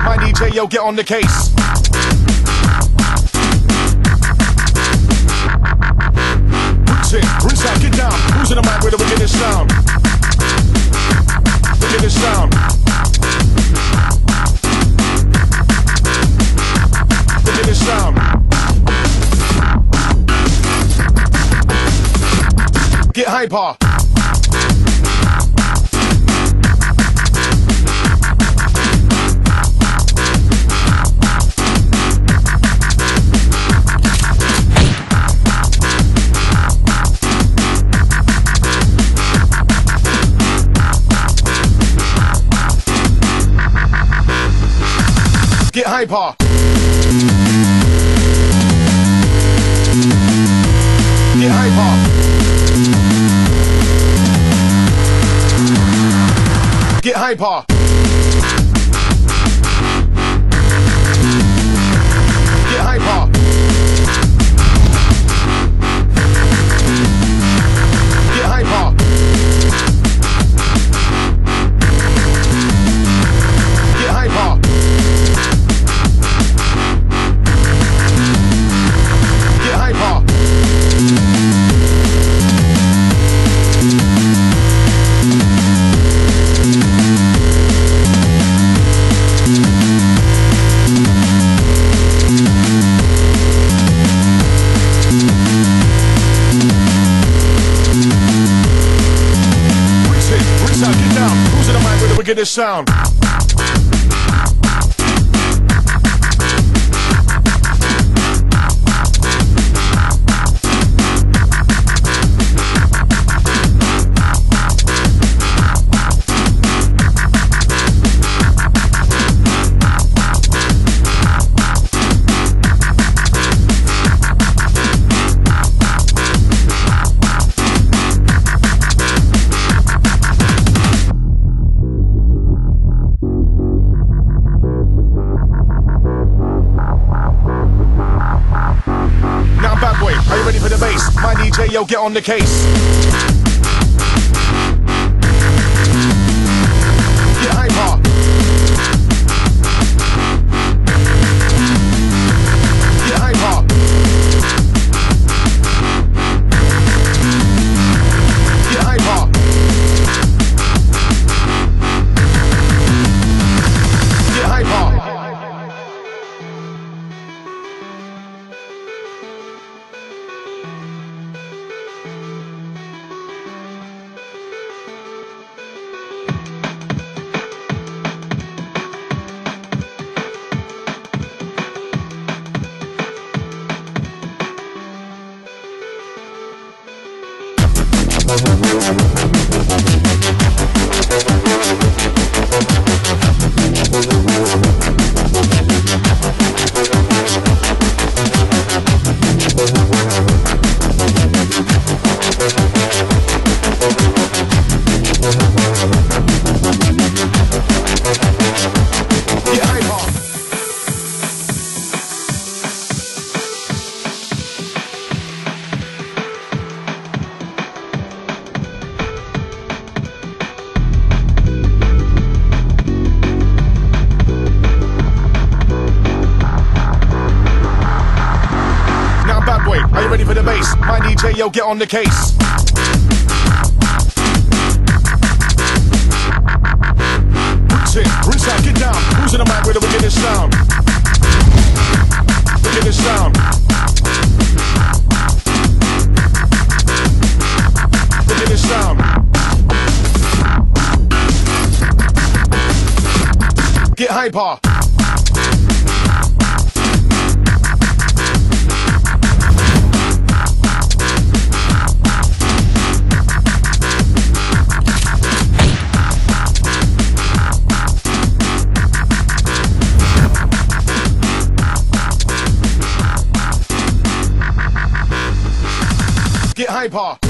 My DJ, yo, get on the case. Rinse it, rinse out, get down. Who's in the mic with the wickedest sound? Wickedest sound. Wickedest sound. Get hyper. Get hyper. Get hyper. Get hyper. Get hyper. Get hyper. Get hyper. Get hyper. Rinse out, get down. Who's in the mic with the wickedest sound? Are you ready for the bass? My DJ, yo, get on the case. Get hyper. Get hyper. Get hyper. Get hyper. Are you ready for the bass? My DJ, yo, get on the case. Rinse it, rinse out, get down. Who's in the mic with the wickedest sound? Wickedest sound. Wickedest sound. Get hyper. Get hyper.